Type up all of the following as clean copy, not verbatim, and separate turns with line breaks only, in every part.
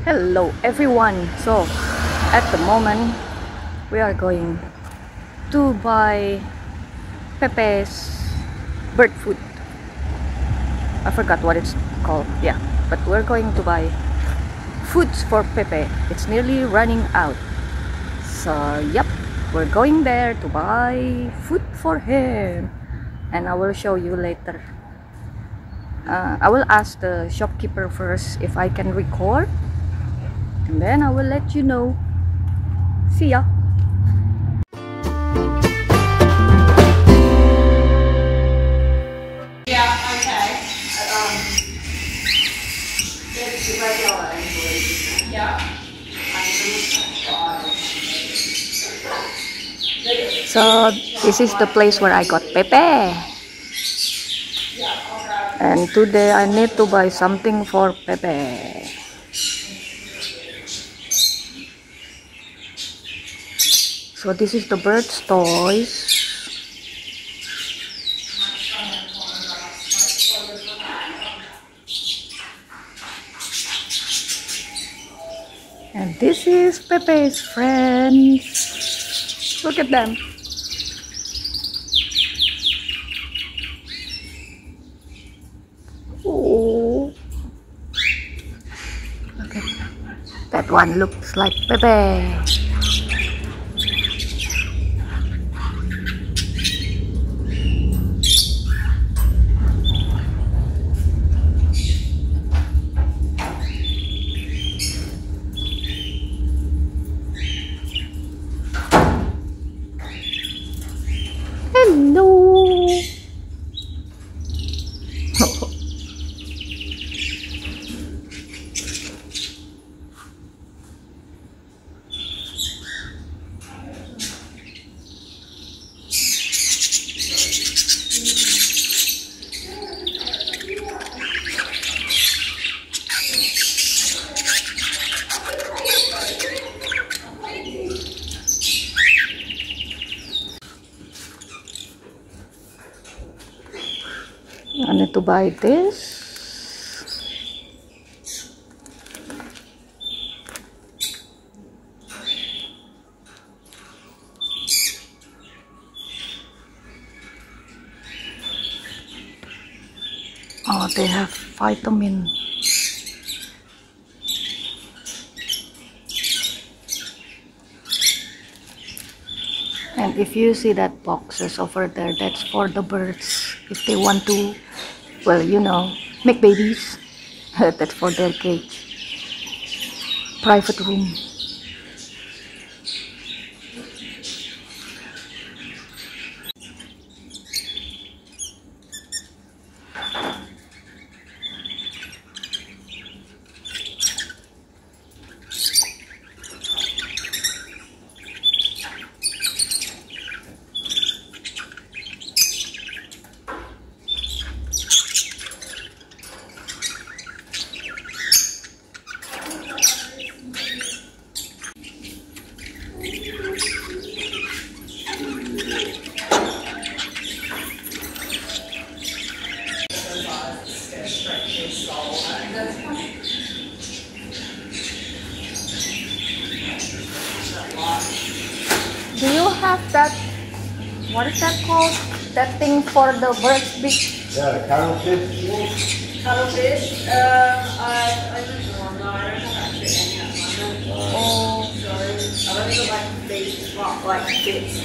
Hello everyone. So at the moment we are going to buy Pepe's bird food. I forgot what it's called. Yeah, but we're going to buy foods for Pepe. It's nearly running out. So yep, we're going there to buy food for him, and I will show you later. I will ask the shopkeeper first if I can record, and then I will let you know. See ya.
Yeah, okay. Yeah.
So this is the place where I got Pepe. And today I need to buy something for Pepe. So this is the bird's toys. And this is Pepe's friends. Look at them. Oh, look at that one. Looks like Pepe. Hello. I need to buy this. Oh, they have vitamin. And if you see that boxes over there, that's for the birds. If they want to, well, you know, make babies. That's for their cage. Private room. Do you have that, what is that called? That thing for the birds' beak?
Yeah, the cuttlefish.
Cuttlefish, I don't know. No, I don't have actually any at the moment.
Oh,
Sorry. I've only got like these, not like bits.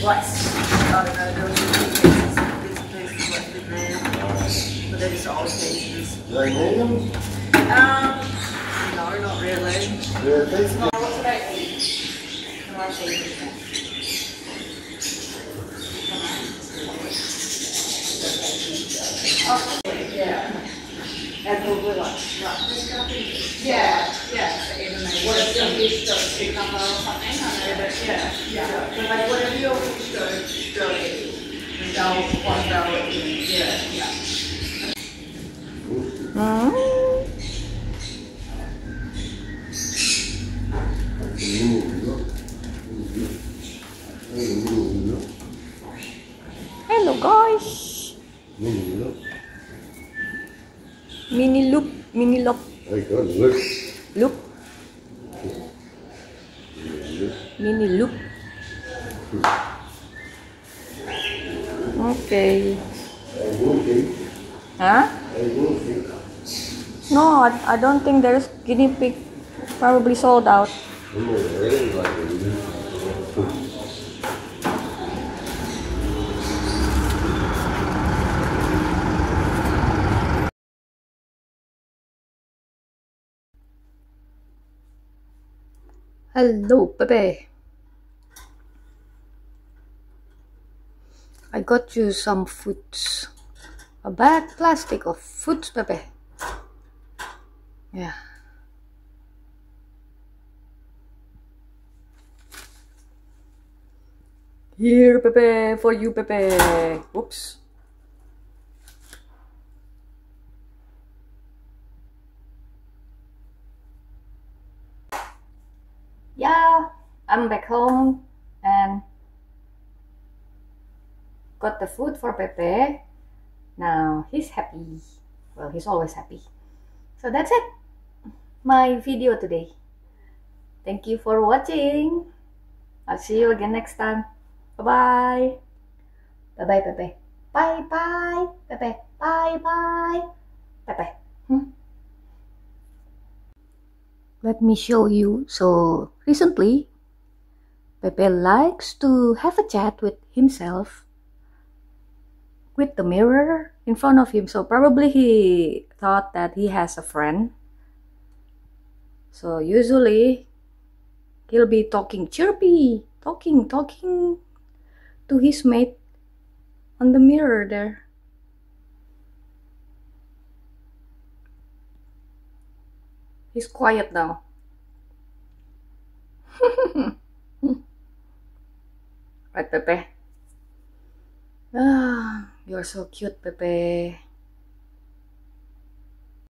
Like, I don't know, there was a few pieces of this piece left in there. But they're just old pieces.
Do they need them?
No, not really.
Yeah, these
No, what's about these? I like these. Oh, yeah. And the little, yeah, what if your fish does pick up or something, I know, but yeah. But like whatever your fish does, go eat. And they'll eat, yeah.
hello guys. Mini loop, mini lop.
Very good. Look.
Look. Mini look. Okay. Huh? No, I don't think there's guinea pig. Probably sold out. Hello, Pepe. I got you some foods. A bag plastic of foods, Pepe. Yeah. Here, Pepe, for you, Pepe. Oops. Yeah, I'm back home and got the food for Pepe. Now he's happy. Well, he's always happy. So that's it. My video today. Thank you for watching. I'll see you again next time. Bye-bye. Bye-bye, Pepe. Bye-bye, Pepe. Bye-bye, Pepe. Let me show you. So recently, Pepe likes to have a chat with himself with the mirror in front of him. So probably he thought that he has a friend. So usually he'll be talking chirpy, talking to his mate on the mirror there. He's quiet now. Right, Pepe? Ah, you're so cute, Pepe.